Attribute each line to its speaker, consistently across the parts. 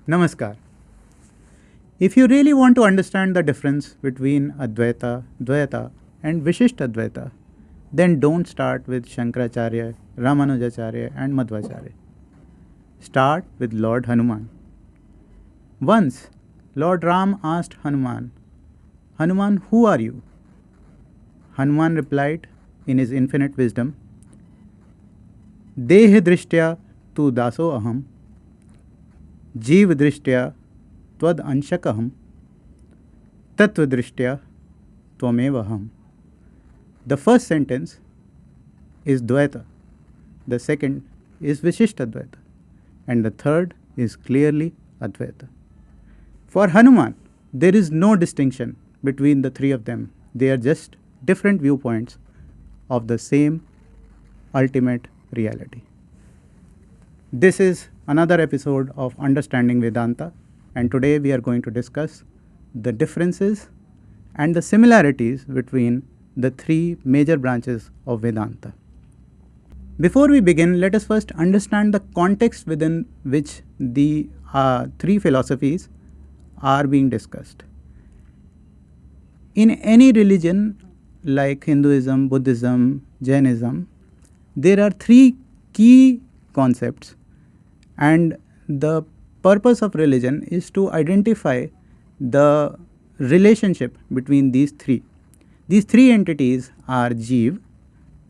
Speaker 1: Namaskar. If you really want to understand the difference between Advaita, Dvaita, and Vishishta Advaita, then don't start with Shankaracharya, Ramanujacharya, and Madhvacharya. Start with Lord Hanuman. Once, Lord Ram asked Hanuman, Hanuman, who are you? Hanuman replied in his infinite wisdom, Deha drishtya tu daso aham, जीव दृष्टया त्वद अंशकहम तत्व दृष्टया त्वमेव हम. The first sentence is Dvaita, the second is Vishishta Dvaita, and the third is clearly Advaita. For Hanuman, there is no distinction between the three of them. They are just different viewpoints of the same ultimate reality. This is another episode of Understanding Vedanta, and today we are going to discuss the differences and the similarities between the three major branches of Vedanta. Before we begin, let us first understand the context within which the three philosophies are being discussed. In any religion like Hinduism, Buddhism, Jainism, there are three key concepts, and the purpose of religion is to identify the relationship between these three. These three entities are Jeev,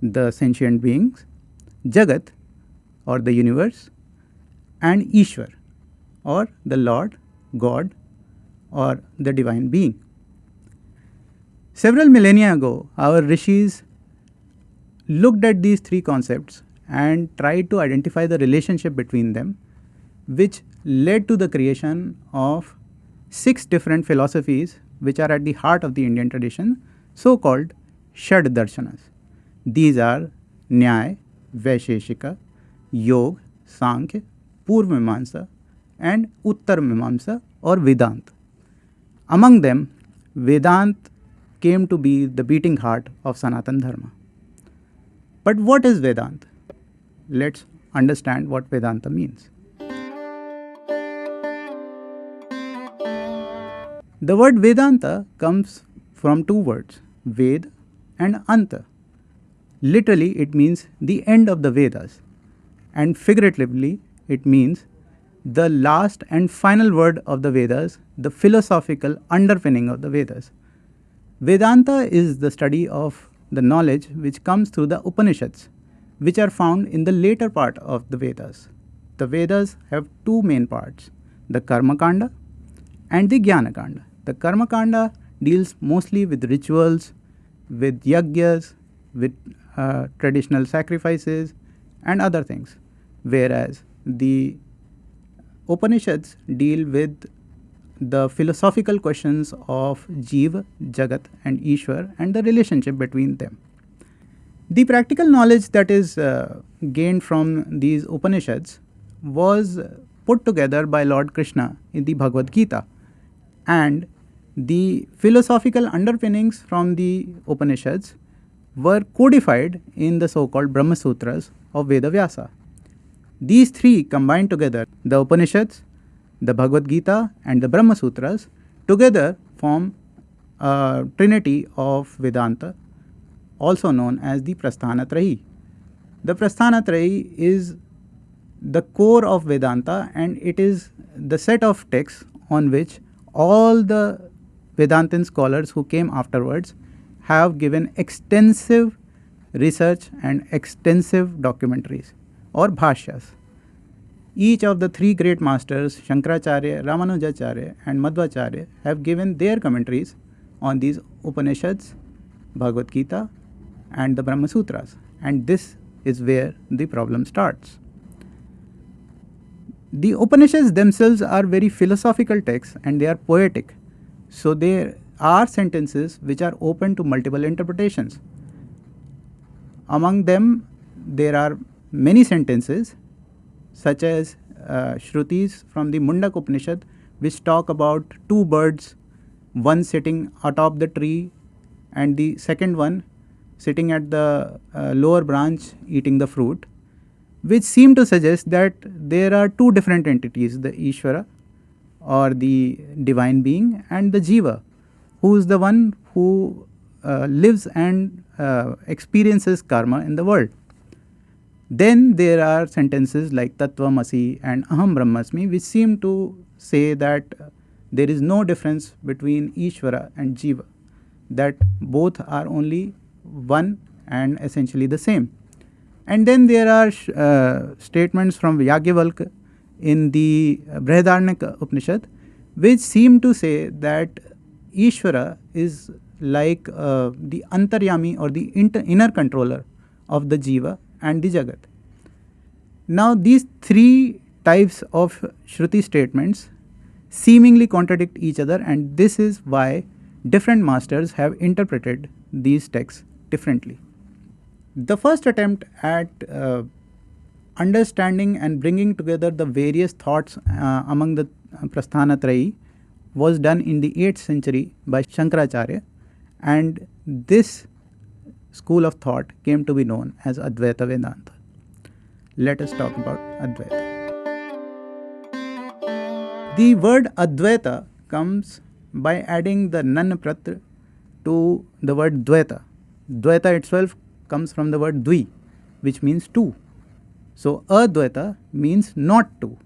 Speaker 1: the sentient beings, Jagat, or the universe, and Ishwar, or the Lord, God, or the divine being. Several millennia ago, our rishis looked at these three concepts and tried to identify the relationship between them, which led to the creation of 6 different philosophies which are at the heart of the Indian tradition, so-called Shad Darshanas. These are Nyaya, Vaisheshika, Yoga, Sankhya, Purva Mimamsa, and Uttar Mimamsa or Vedanta. Among them, Vedanta came to be the beating heart of Sanatana Dharma. But what is Vedanta? Let's understand what Vedanta means. The word Vedanta comes from two words, Ved and Anta. Literally, it means the end of the Vedas, and figuratively, it means the last and final word of the Vedas, the philosophical underpinning of the Vedas. Vedanta is the study of the knowledge which comes through the Upanishads, which are found in the later part of the Vedas. The Vedas have two main parts, the Karma Kanda and the Jnana Kanda. The Karma Kanda deals mostly with rituals, with yagyas, with traditional sacrifices and other things, whereas the Upanishads deal with the philosophical questions of Jiva, Jagat and Ishwar and the relationship between them. The practical knowledge that is gained from these Upanishads was put together by Lord Krishna in the Bhagavad Gita, and the philosophical underpinnings from the Upanishads were codified in the so-called Brahma Sutras of Veda Vyasa. These three combined together, the Upanishads, the Bhagavad Gita and the Brahma Sutras, together form a trinity of Vedanta, also known as the Prasthanatrayi. The Prasthanatrayi is the core of Vedanta, and it is the set of texts on which all the Vedantin scholars who came afterwards have given extensive research and extensive documentaries or bhashyas. Each of the three great masters, Shankaracharya, Ramanujacharya and Madhvacharya, have given their commentaries on these Upanishads, Bhagavad Gita and the Brahma Sutras, and this is where the problem starts. The Upanishads themselves are very philosophical texts and they are poetic, so there are sentences which are open to multiple interpretations. Among them, there are many sentences such as Shrutis from the Mundak Upanishad, which talk about two birds, one sitting atop the tree and the second one sitting at the lower branch eating the fruit, which seem to suggest that there are two different entities, the Ishvara or the divine being, and the Jiva, who is the one who lives and experiences karma in the world. Then there are sentences like Tattvamasi and Aham Brahmasmi, which seem to say that there is no difference between Ishvara and Jiva, that both are only one and essentially the same. And then there are statements from Yagyavalkya in the Brihadaranyaka Upanishad, which seem to say that Ishvara is like the Antaryami or the inner controller of the Jiva and the Jagat. Now, these three types of Shruti statements seemingly contradict each other, and this is why different masters have interpreted these texts differently. The first attempt at understanding and bringing together the various thoughts among the Prasthanatrayi was done in the 8th century by Shankaracharya, and this school of thought came to be known as Advaita Vedanta. Let us talk about Advaita. The word Advaita comes by adding the nan pratra to the word Dvaita. Dvaita itself comes from the word Dvi, which means two. So, Advaita means not two.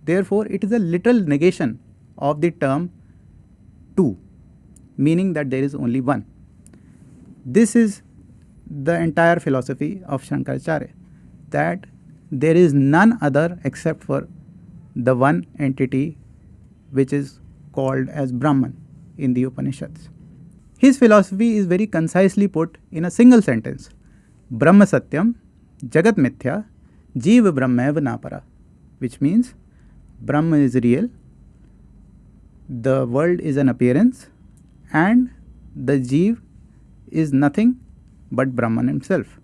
Speaker 1: Therefore, it is a literal negation of the term two, meaning that there is only one. This is the entire philosophy of Shankaracharya, that there is none other except for the one entity which is called as Brahman in the Upanishads. His philosophy is very concisely put in a single sentence: Brahma Satyam, Jagat Mithya, Jiva Brahmeva Napara, which means Brahma is real, the world is an appearance, and the Jiva is nothing but Brahman himself.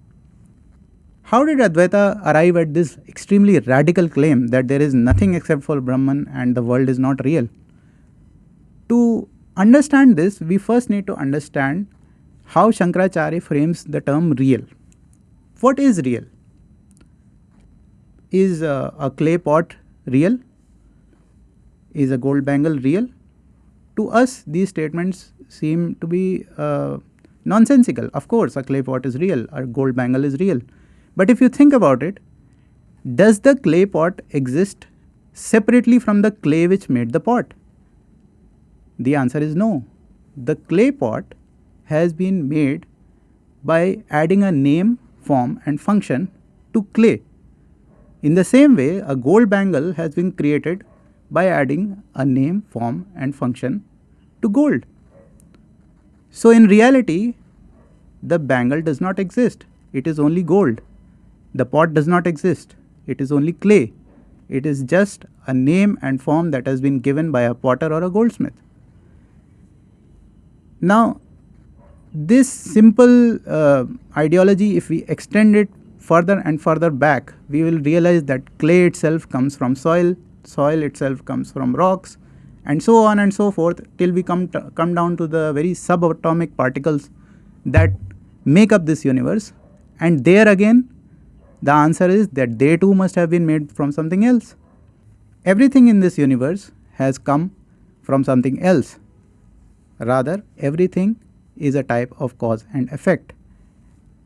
Speaker 1: How did Advaita arrive at this extremely radical claim that there is nothing except for Brahman and the world is not real? To understand this, we first need to understand how Shankaracharya frames the term real. What is real? Is a clay pot real? Is a gold bangle real? To us, these statements seem to be nonsensical. Of course, a clay pot is real, a gold bangle is real. But if you think about it, does the clay pot exist separately from the clay which made the pot? The answer is no. The clay pot has been made by adding a name, form and function to clay. In the same way, a gold bangle has been created by adding a name, form and function to gold. So in reality, the bangle does not exist. It is only gold. The pot does not exist. It is only clay. It is just a name and form that has been given by a potter or a goldsmith. Now, this simple ideology, if we extend it further and further back, we will realize that clay itself comes from soil, soil itself comes from rocks, and so on and so forth, till we come down to the very subatomic particles that make up this universe. And there again, the answer is that they too must have been made from something else. Everything in this universe has come from something else. Rather, everything is a type of cause and effect.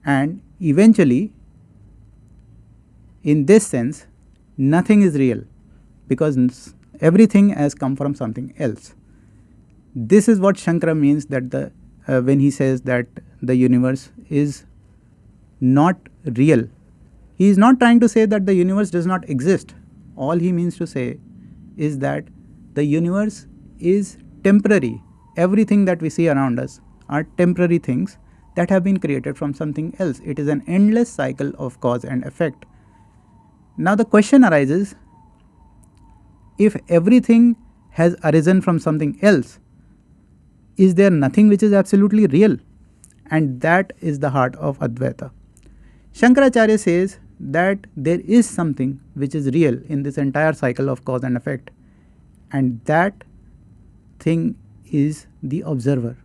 Speaker 1: And eventually, in this sense, nothing is real, because everything has come from something else. This is what Shankara means that when he says that the universe is not real. He is not trying to say that the universe does not exist. All he means to say is that the universe is temporary. Everything that we see around us are temporary things that have been created from something else. It is an endless cycle of cause and effect. Now the question arises, if everything has arisen from something else, is there nothing which is absolutely real? And that is the heart of Advaita. Shankaracharya says that there is something which is real in this entire cycle of cause and effect, and that thing is the observer.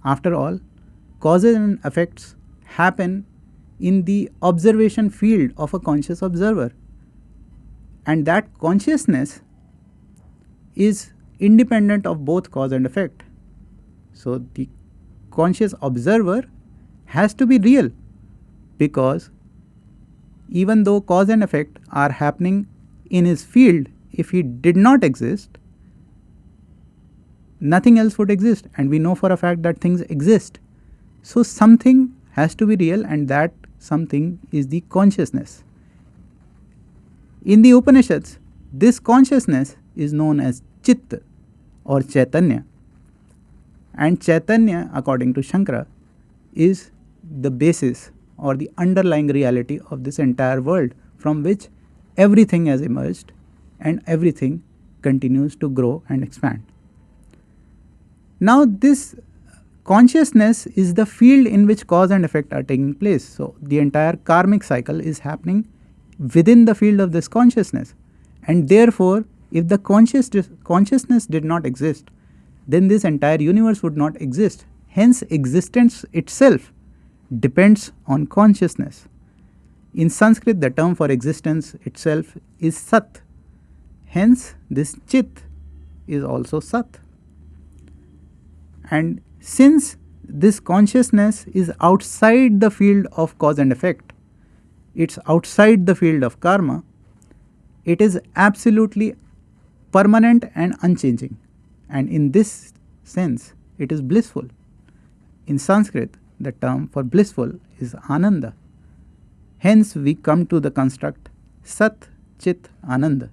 Speaker 1: After all, causes and effects happen in the observation field of a conscious observer, and that consciousness is independent of both cause and effect. So the conscious observer has to be real, because even though cause and effect are happening in his field, if he did not exist, nothing else would exist, and we know for a fact that things exist. So something has to be real, and that something is the consciousness. In the Upanishads, this consciousness is known as Chitta or Chaitanya, and Chaitanya, according to Shankara, is the basis or the underlying reality of this entire world, from which everything has emerged and everything continues to grow and expand. Now this consciousness is the field in which cause and effect are taking place. So the entire karmic cycle is happening within the field of this consciousness, and therefore if the consciousness did not exist, then this entire universe would not exist. Hence existence itself depends on consciousness. In Sanskrit, the term for existence itself is Sat. Hence this Chit is also Sat. And since this consciousness is outside the field of cause and effect, it's outside the field of karma, it is absolutely permanent and unchanging. And in this sense, it is blissful. In Sanskrit, the term for blissful is Ananda. Hence, we come to the construct Sat Chit Ananda,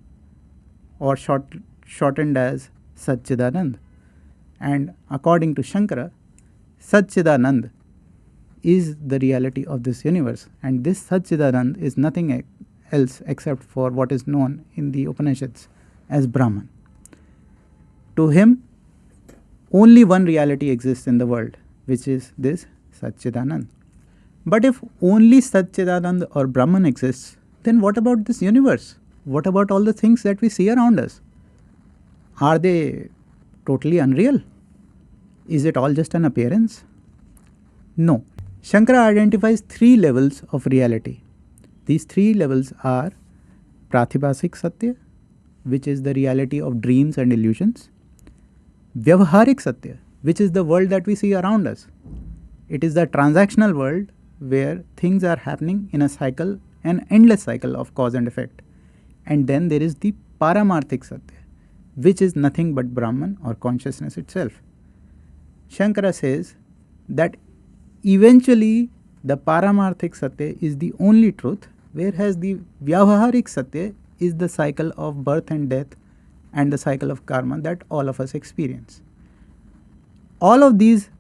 Speaker 1: or shortened as Satchidanand. And according to Shankara, Satchidanand is the reality of this universe, and this Satchidanand is nothing else except for what is known in the Upanishads as Brahman. To him, only one reality exists in the world, which is this Satchidanand. But if only Satchidanand or Brahman exists, then what about this universe? What about all the things that we see around us? Are they totally unreal? Is it all just an appearance? No. Shankara identifies three levels of reality. These three levels are Pratibhasik Satya, which is the reality of dreams and illusions; Vyavaharik Satya, which is the world that we see around us. It is the transactional world where things are happening in a cycle, an endless cycle of cause and effect. And then there is the Paramarthik Satya, which is nothing but Brahman or consciousness itself. Shankara says that eventually the Paramarthik Satya is the only truth, whereas the Vyavaharik Satya is the cycle of birth and death and the cycle of karma that all of us experience. All of these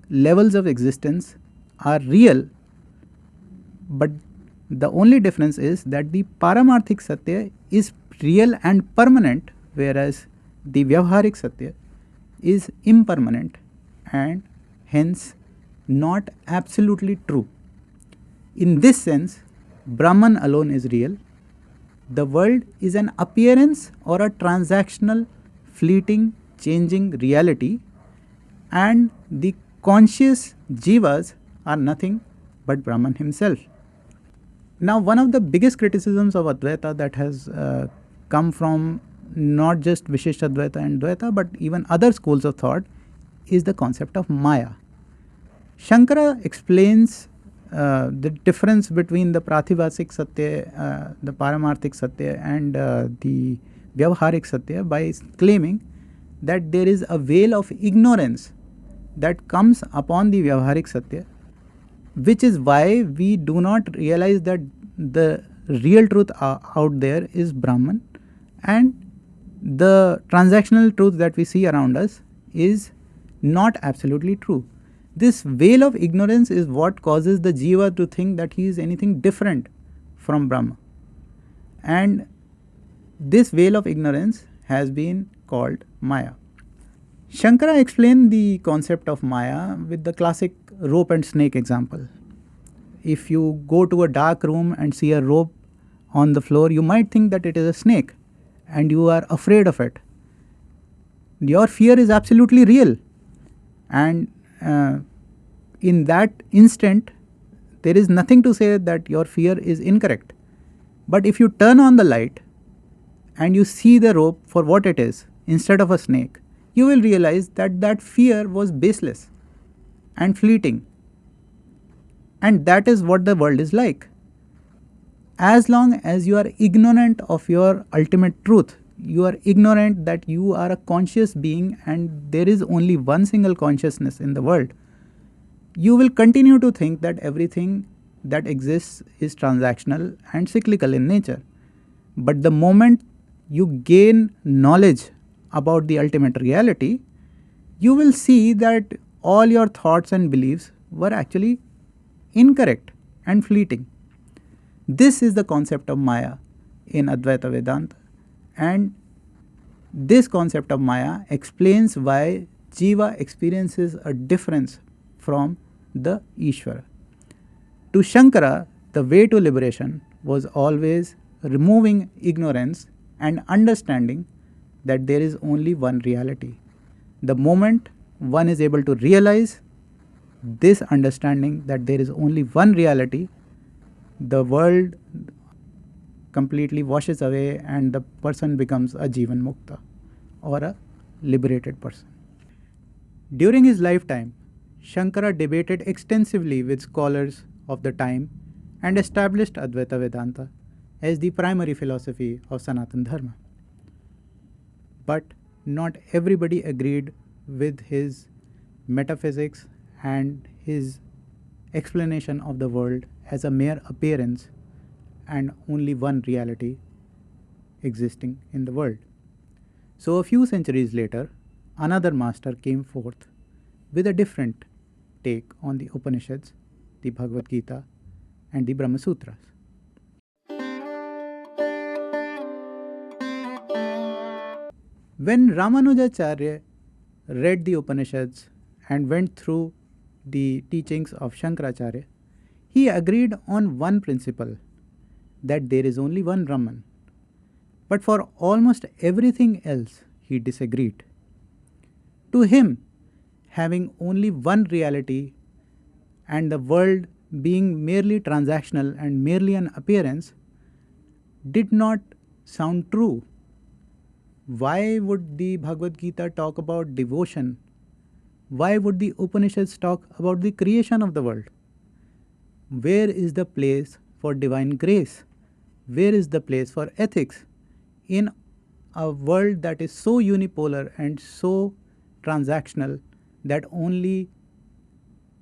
Speaker 1: levels of existence are real, but the only difference is that the Paramarthik Satya is real and permanent, whereas the Vyavaharik Satya is impermanent and hence not absolutely true. In this sense, Brahman alone is real. The world is an appearance or a transactional, fleeting, changing reality, and the conscious jivas are nothing but Brahman himself. Now, one of the biggest criticisms of Advaita that has come from not just Vishishtadvaita and Dvaita but even other schools of thought is the concept of Maya. Shankara explains the difference between the Pratibhasik Satya, the Paramarthik Satya and the Vyavaharik Satya by claiming that there is a veil of ignorance that comes upon the Vyavaharik Satya, which is why we do not realize that the real truth out there is Brahman, and the transactional truth that we see around us is not absolutely true. This veil of ignorance is what causes the jiva to think that he is anything different from Brahma. And this veil of ignorance has been called Maya. Shankara explained the concept of Maya with the classic rope and snake example. If you go to a dark room and see a rope on the floor, you might think that it is a snake and you are afraid of it. Your fear is absolutely real, and in that instant, there is nothing to say that your fear is incorrect. But if you turn on the light and you see the rope for what it is, instead of a snake, you will realize that that fear was baseless and fleeting. And that is what the world is like. As long as you are ignorant of your ultimate truth, you are ignorant that you are a conscious being and there is only one single consciousness in the world, you will continue to think that everything that exists is transactional and cyclical in nature. But the moment you gain knowledge about the ultimate reality, you will see that all your thoughts and beliefs were actually incorrect and fleeting. This is the concept of Maya in Advaita Vedanta, and this concept of Maya explains why Jiva experiences a difference from the Ishvara. To Shankara, the way to liberation was always removing ignorance and understanding that there is only one reality. The moment one is able to realize this understanding that there is only one reality, the world completely washes away and the person becomes a Jivan Mukta or a liberated person. During his lifetime, Shankara debated extensively with scholars of the time and established Advaita Vedanta as the primary philosophy of Sanatana Dharma. But not everybody agreed with his metaphysics and his explanation of the world as a mere appearance and only one reality existing in the world. So a few centuries later, another master came forth with a different take on the Upanishads, the Bhagavad Gita, and the Brahma Sutras. When Ramanujacharya read the Upanishads and went through the teachings of Shankaracharya, he agreed on one principle, that there is only one Brahman. But for almost everything else, he disagreed. To him, having only one reality and the world being merely transactional and merely an appearance did not sound true. Why would the Bhagavad Gita talk about devotion? Why would the Upanishads talk about the creation of the world? Where is the place for divine grace? Where is the place for ethics? In a world that is so unipolar and so transactional that only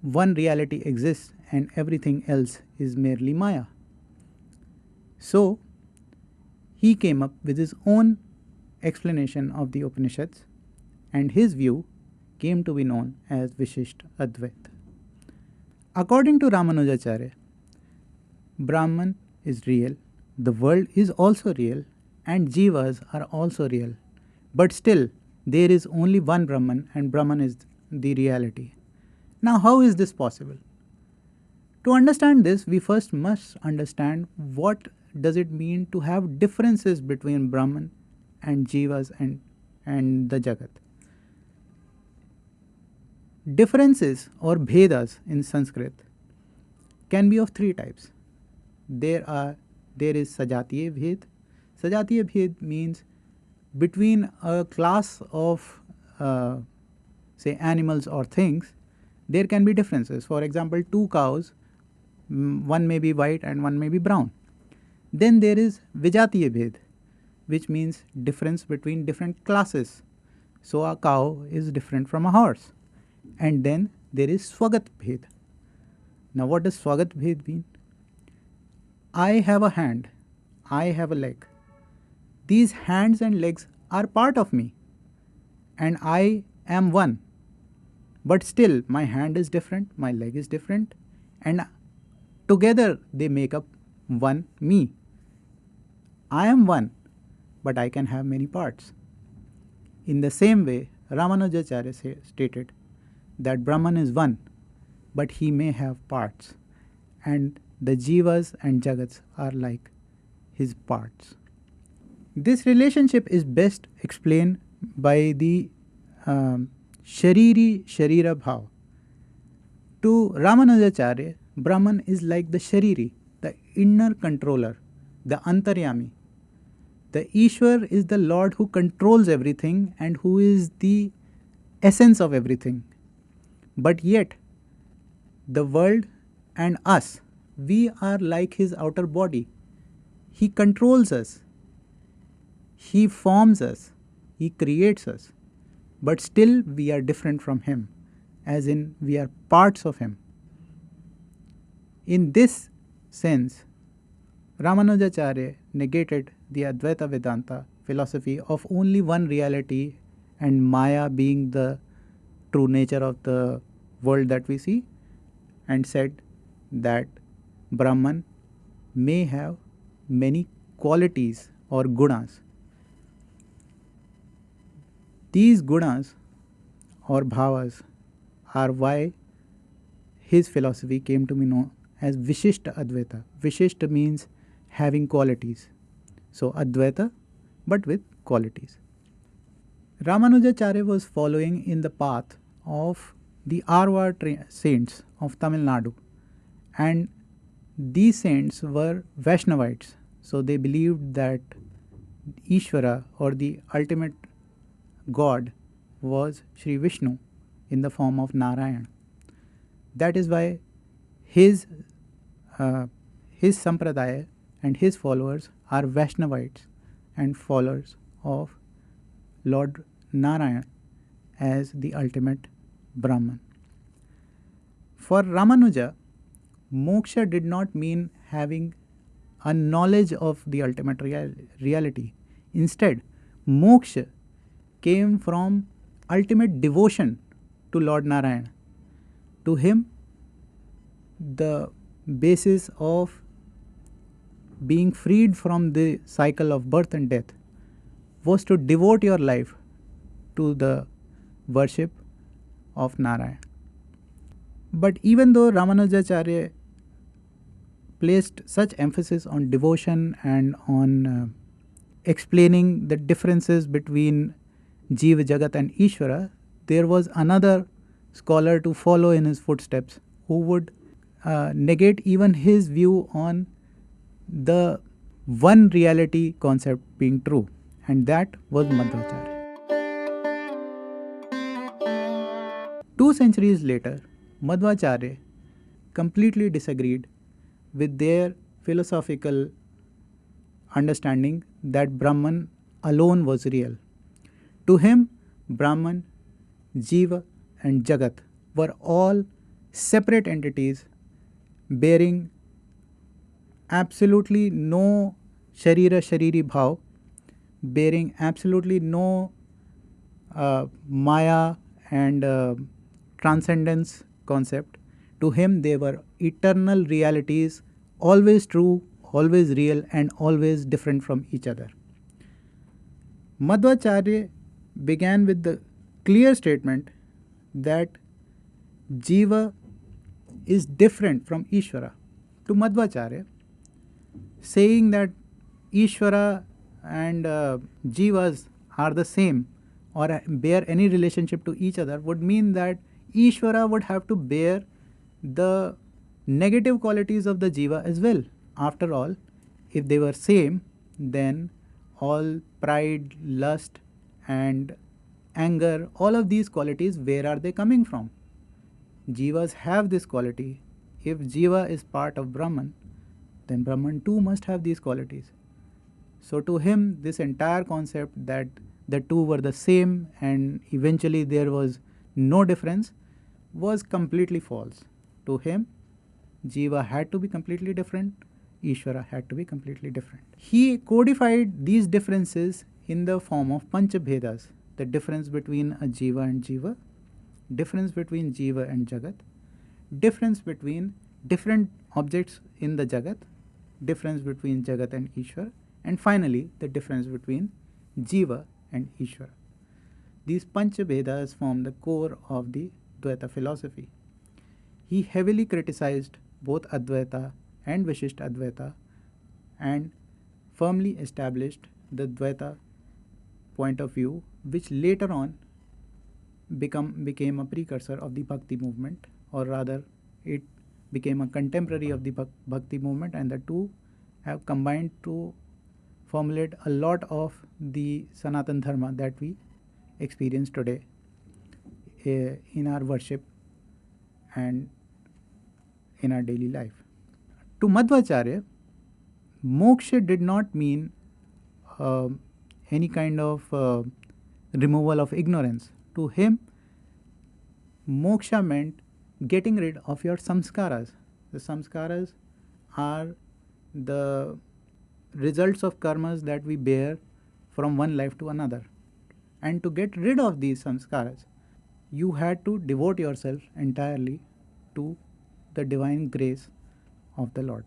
Speaker 1: one reality exists and everything else is merely Maya. So, he came up with his own explanation of the Upanishads, and his view came to be known as Vishishta Advaita. According to Ramanujacharya, Brahman is real, the world is also real, and Jivas are also real. But still, there is only one Brahman, and Brahman is the reality. Now, how is this possible? To understand this, we first must understand what does it mean to have differences between Brahman and Jivas and the Jagat. Differences or Bhedas in Sanskrit can be of three types. There is Sajatiya Bhed. Sajatiya Bhed means between a class of say animals or things, there can be differences. For example, two cows, one may be white and one may be brown. Then there is Vijatiya Bhed, which means difference between different classes. So a cow is different from a horse. And then there is Swagat Bhed. Now what does Swagat Bhed mean? I have a hand, I have a leg. These hands and legs are part of me, and I am one. But still, my hand is different, my leg is different, and together they make up one me. I am one, but I can have many parts. In the same way, Ramanujacharya stated that Brahman is one, but he may have parts, and the Jivas and Jagats are like his parts. This relationship is best explained by the Shariri Sharira Bhav. To Ramanujacharya, Brahman is like the Shariri, the inner controller, the Antaryami. The Ishwar is the Lord who controls everything and who is the essence of everything. But yet, the world and us, we are like his outer body. He controls us, he forms us, he creates us. But still, we are different from him, as in, we are parts of him. In this sense, Ramanujacharya negated the Advaita Vedanta philosophy of only one reality and Maya being the true nature of the world that we see, and said that Brahman may have many qualities or gunas. These gunas or bhavas are why his philosophy came to be known as Vishishta Advaita. Vishishta means having qualities. So Advaita, but with qualities. Ramanujacharya was following in the path of the Arva saints of Tamil Nadu, and these saints were Vaishnavites. So they believed that Ishvara or the ultimate God was Sri Vishnu in the form of Narayan. That is why his sampradaya and his followers are Vaishnavites and followers of Lord Narayan as the ultimate Brahman. For Ramanuja, moksha did not mean having a knowledge of the ultimate reality. Instead, moksha came from ultimate devotion to Lord Narayan. To him, the basis of being freed from the cycle of birth and death was to devote your life to the worship of Narayan. But even though Ramanujacharya placed such emphasis on devotion and on explaining the differences between Jiva, Jagat and Ishvara, there was another scholar to follow in his footsteps who would negate even his view on the one reality concept being true, and that was Madhvacharya. 2 centuries later, Madhvacharya completely disagreed with their philosophical understanding that Brahman alone was real. To him, Brahman, Jiva and Jagat were all separate entities bearing absolutely no Sharira Shariri Bhav, bearing absolutely no Maya and transcendence concept. To him, they were eternal realities, always true, always real, and always different from each other. Madhvacharya began with the clear statement that Jiva is different from Ishvara. To Madhvacharya, saying that Ishvara and Jivas are the same or bear any relationship to each other would mean that Ishvara would have to bear the negative qualities of the Jiva as well. After all, if they were same, then all pride, lust and anger, all of these qualities, where are they coming from? Jivas have this quality. If Jiva is part of Brahman, then Brahman too must have these qualities. So to him, this entire concept that the two were the same and eventually there was no difference was completely false. To him, Jiva had to be completely different, Ishvara had to be completely different. He codified these differences in the form of Panchabhedas, the difference between a Jiva and Jiva, difference between Jiva and Jagat, difference between different objects in the Jagat, difference between Jagat and Ishvara, and finally the difference between Jiva and Ishvara. These Panchabhedas form the core of the Dvaita philosophy. He heavily criticized both Advaita and Vishishta Advaita and firmly established the Dvaita point of view, which later on became a precursor of the Bhakti movement, or rather it became a contemporary of the Bhakti movement, and the two have combined to formulate a lot of the Sanatan Dharma that we experience today in our worship and in our daily life. To Madhvacharya, moksha did not mean any kind of removal of ignorance. To him, moksha meant getting rid of your samskaras. The samskaras are the results of karmas that we bear from one life to another. And to get rid of these samskaras, you had to devote yourself entirely to the divine grace of the Lord.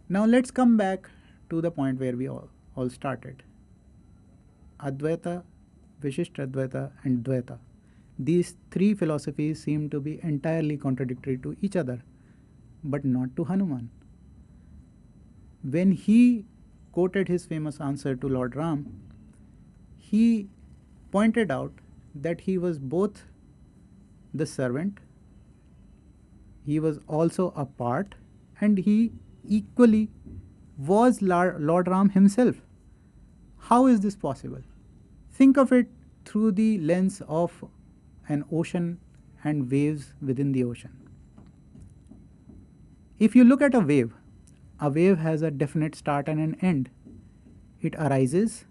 Speaker 1: Now let's come back to the point where we all started. Advaita, Vishishtadvaita and Dvaita. These three philosophies seem to be entirely contradictory to each other, but not to Hanuman. When he quoted his famous answer to Lord Ram, he pointed out that he was both the servant, he was also a part, and he equally was Lord Ram himself. How is this possible? Think of it through the lens of an ocean and waves within the ocean. If you look at a wave has a definite start and an end. It arises,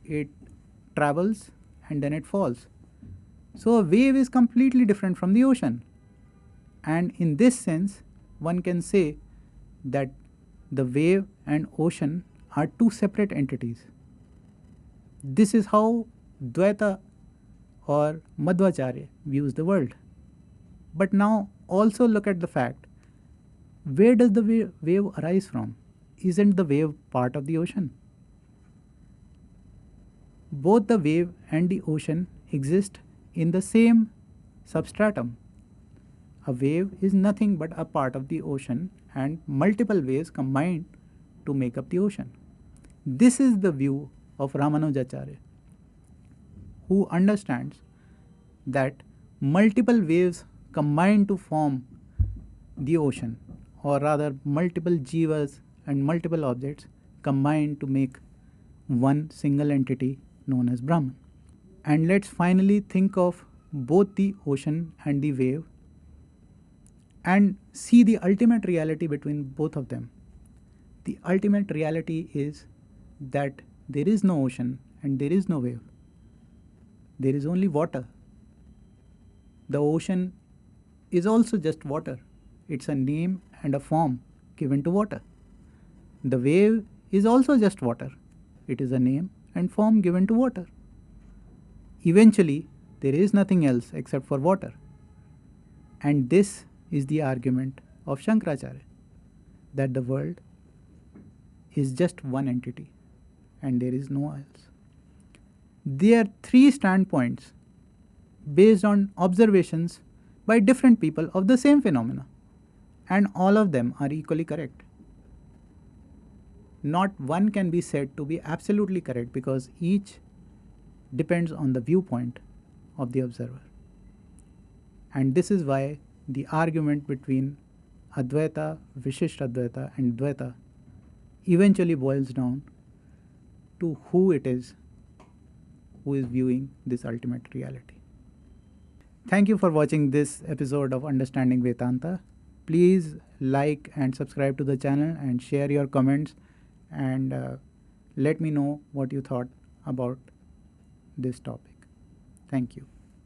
Speaker 1: it travels, and then it falls. So a wave is completely different from the ocean. And in this sense, one can say that the wave and ocean are two separate entities. This is how Dvaita or Madhvacharya views the world. But now also look at the fact, where does the wave arise from? Isn't the wave part of the ocean? Both the wave and the ocean exist in the same substratum. A wave is nothing but a part of the ocean and multiple waves combined to make up the ocean. This is the view of Ramanujacharya, who understands that multiple waves combine to form the ocean, or rather multiple jivas and multiple objects combine to make one single entity known as Brahman. And let's finally think of both the ocean and the wave and see the ultimate reality between both of them. The ultimate reality is that there is no ocean and there is no wave. There is only water. The ocean is also just water. It's a name and a form given to water. The wave is also just water. It is a name and form given to water. Eventually, there is nothing else except for water. And this is the argument of Shankaracharya, that the world is just one entity and there is no else. There are three standpoints based on observations by different people of the same phenomena, and all of them are equally correct. Not one can be said to be absolutely correct because each depends on the viewpoint of the observer. And this is why the argument between Advaita, Vishishtadvaita and Dvaita eventually boils down to who it is who is viewing this ultimate reality. Thank you for watching this episode of Understanding Vedanta. Please like and subscribe to the channel and share your comments and let me know what you thought about this topic. Thank you.